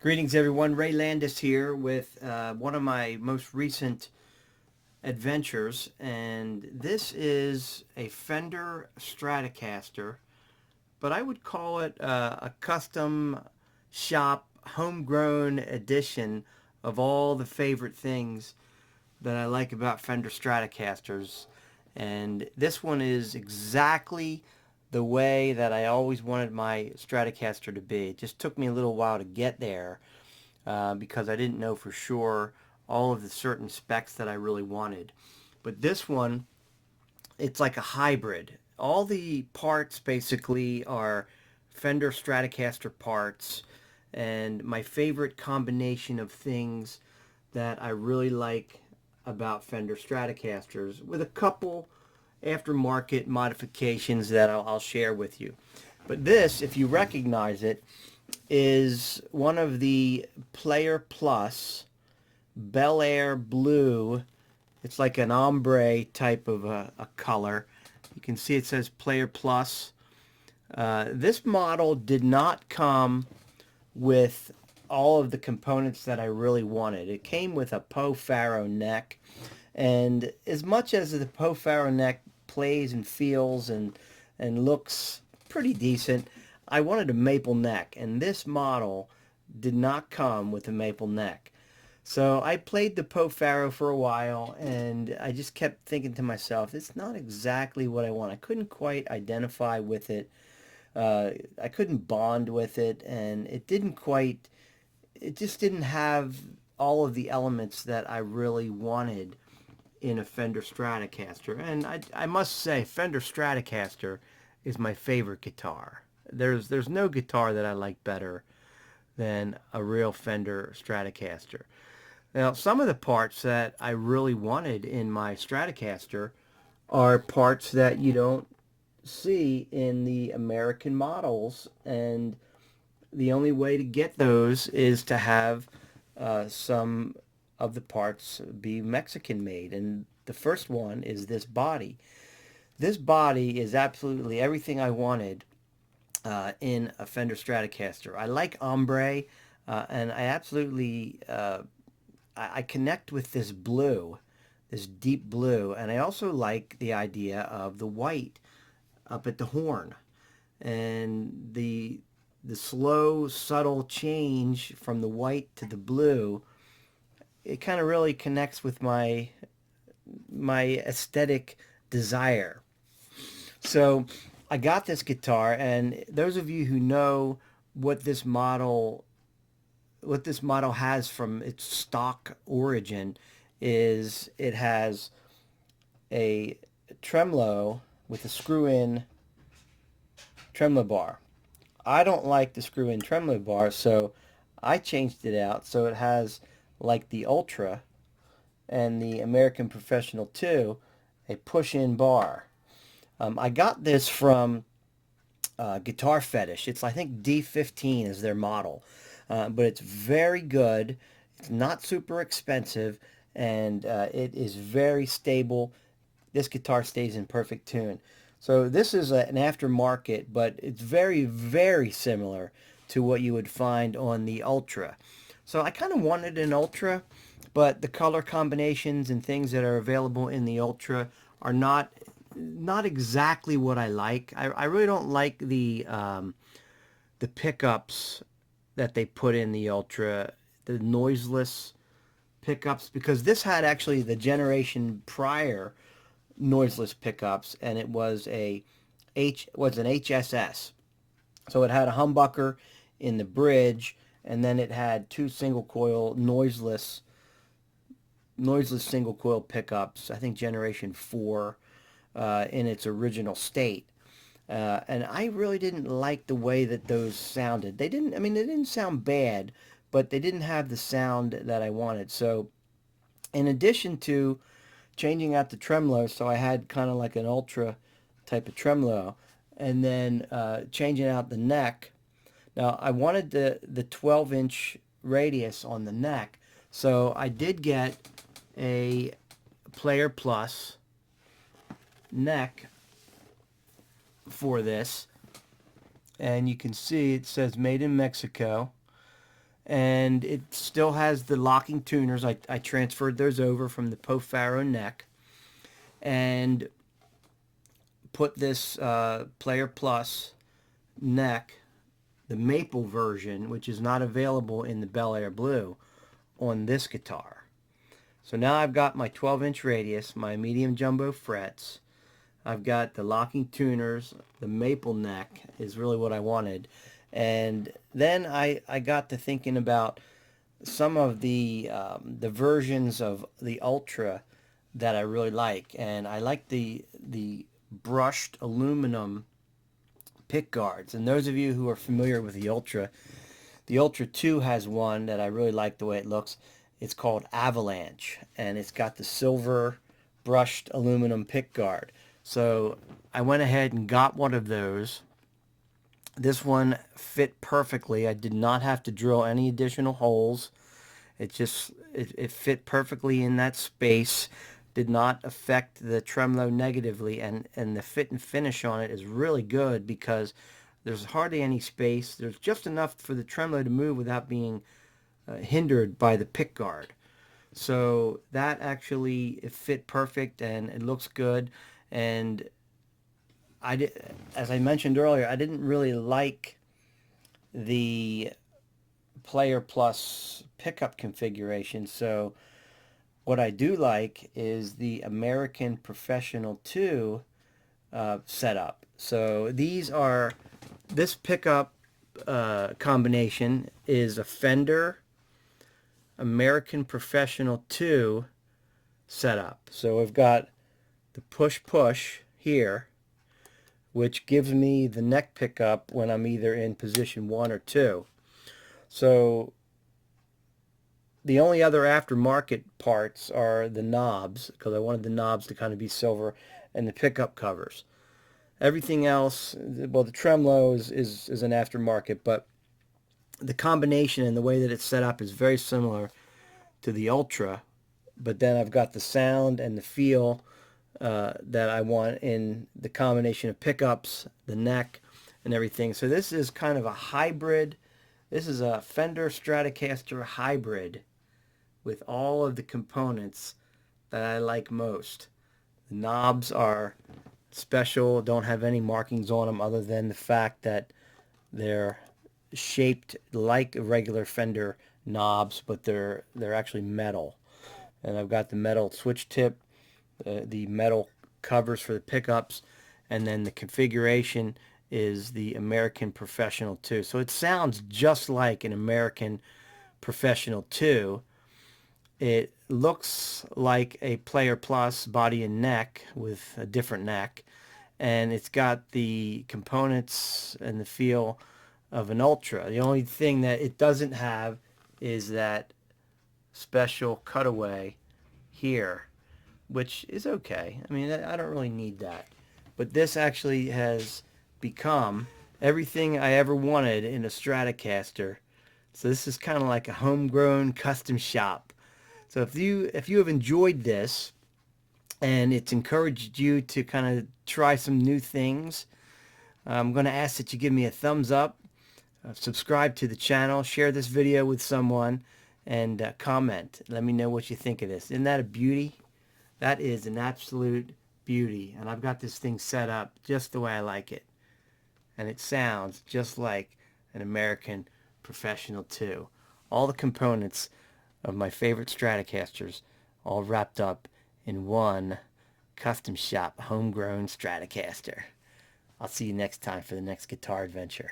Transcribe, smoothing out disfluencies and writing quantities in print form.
Greetings, everyone. Ray Landis here with one of my most recent adventures, and this is a Fender Stratocaster, but I would call it a custom shop, homegrown edition of all the favorite things that I like about Fender Stratocasters. And this one is exactly the way that I always wanted my Stratocaster to be. It just took me a little while to get there because I didn't know for sure all of the certain specs that I really wanted. But this one, it's like a hybrid. All the parts basically are Fender Stratocaster parts, and my favorite combination of things that I really like about Fender Stratocasters, with a couple aftermarket modifications that I'll share with you. But this, if you recognize it, is one of the Player Plus Bel Air Blue. It's like an ombre type of a color. You can see it says Player Plus. This model did not come with all of the components that I really wanted. It came with a Poe Faro neck, and as much as the Poe Faro neck plays and feels and looks pretty decent, I wanted a maple neck, and this model did not come with a maple neck. So I played the Poe Faro for a while, and I just kept thinking to myself, it's not exactly what I want. I couldn't quite identify with it. I couldn't bond with it, and it just didn't have all of the elements that I really wanted in a Fender Stratocaster. And I must say, Fender Stratocaster is my favorite guitar. There's no guitar that I like better than a real Fender Stratocaster. Now, some of the parts that I really wanted in my Stratocaster are parts that you don't see in the American models, and the only way to get those is to have some of the parts be Mexican made. And the first one is this body. This body is absolutely everything I wanted in a Fender Stratocaster. I like ombre, and I absolutely I connect with this blue, this deep blue, and I also like the idea of the white up at the horn, and the slow, subtle change from the white to the blue. It kind of really connects with my aesthetic desire. So I got this guitar, and those of you who know what this model what this model has from its stock origin is it has a tremolo with a screw-in tremolo bar. I don't like the screw-in tremolo bar, so I changed it out so it has, like the Ultra and the American Professional 2, a push-in bar. I got this from Guitar Fetish. It's, I think, D15 is their model. But it's very good. It's not super expensive, and it is very stable. This guitar stays in perfect tune. So this is an aftermarket, but it's very, very similar to what you would find on the Ultra. So I kind of wanted an Ultra, but the color combinations and things that are available in the Ultra are not exactly what I like. I really don't like the pickups that they put in the Ultra, the noiseless pickups, because this had actually the generation prior noiseless pickups, and it was an HSS. So it had a humbucker in the bridge, and then it had two single coil noiseless single coil pickups. I think generation 4 in its original state. And I really didn't like the way that those sounded. They didn't sound bad, but they didn't have the sound that I wanted. So in addition to changing out the tremolo, so I had kind of like an Ultra type of tremolo, and then changing out the neck. Now I wanted the 12-inch radius on the neck, so I did get a Player Plus neck for this, and you can see it says made in Mexico, and it still has the locking tuners. I transferred those over from the Pofaro neck and put this Player Plus neck, the maple version, which is not available in the Bel Air Blue, on this guitar. So now I've got my 12-inch radius, my medium jumbo frets. I've got the locking tuners, the maple neck is really what I wanted. And then I got to thinking about some of the versions of the Ultra that I really like. And I like the brushed aluminum pick guards. And those of you who are familiar with the Ultra 2 has one that I really like the way it looks. It's called Avalanche, and it's got the silver brushed aluminum pick guard. So I went ahead and got one of those. This one fit perfectly. I did not have to drill any additional holes. It fit perfectly in that space. Did not affect the tremolo negatively, and the fit and finish on it is really good because there's hardly any space. There's just enough for the tremolo to move without being hindered by the pick guard. So that actually it fit perfect and it looks good. And as I mentioned earlier, I didn't really like the Player Plus pickup configuration. So what I do like is the American Professional 2 setup. So this pickup combination is a Fender American Professional 2 setup. So we've got the push here, which gives me the neck pickup when I'm either in position 1 or 2. So the only other aftermarket parts are the knobs, because I wanted the knobs to kind of be silver, and the pickup covers. Everything else, well, the tremolo is an aftermarket, but the combination and the way that it's set up is very similar to the Ultra, but then I've got the sound and the feel that I want in the combination of pickups, the neck, and everything. So this is kind of a hybrid. This is a Fender Stratocaster hybrid with all of the components that I like most. The knobs are special, don't have any markings on them other than the fact that they're shaped like regular Fender knobs, but they're actually metal. And I've got the metal switch tip, the metal covers for the pickups, and then the configuration is the American Professional 2. So it sounds just like an American Professional 2. It looks like a Player Plus body and neck with a different neck, and it's got the components and the feel of an Ultra. The only thing that it doesn't have is that special cutaway here, which is okay. I mean, I don't really need that. But this actually has become everything I ever wanted in a Stratocaster. So this is kind of like a homegrown custom shop. So if you have enjoyed this and it's encouraged you to kind of try some new things, I'm going to ask that you give me a thumbs up, subscribe to the channel, share this video with someone, and comment. Let me know what you think of this. Isn't that a beauty? That is an absolute beauty. And I've got this thing set up just the way I like it. And it sounds just like an American Professional 2. All the components of my favorite Stratocasters all wrapped up in one custom shop homegrown Stratocaster. I'll see you next time for the next guitar adventure.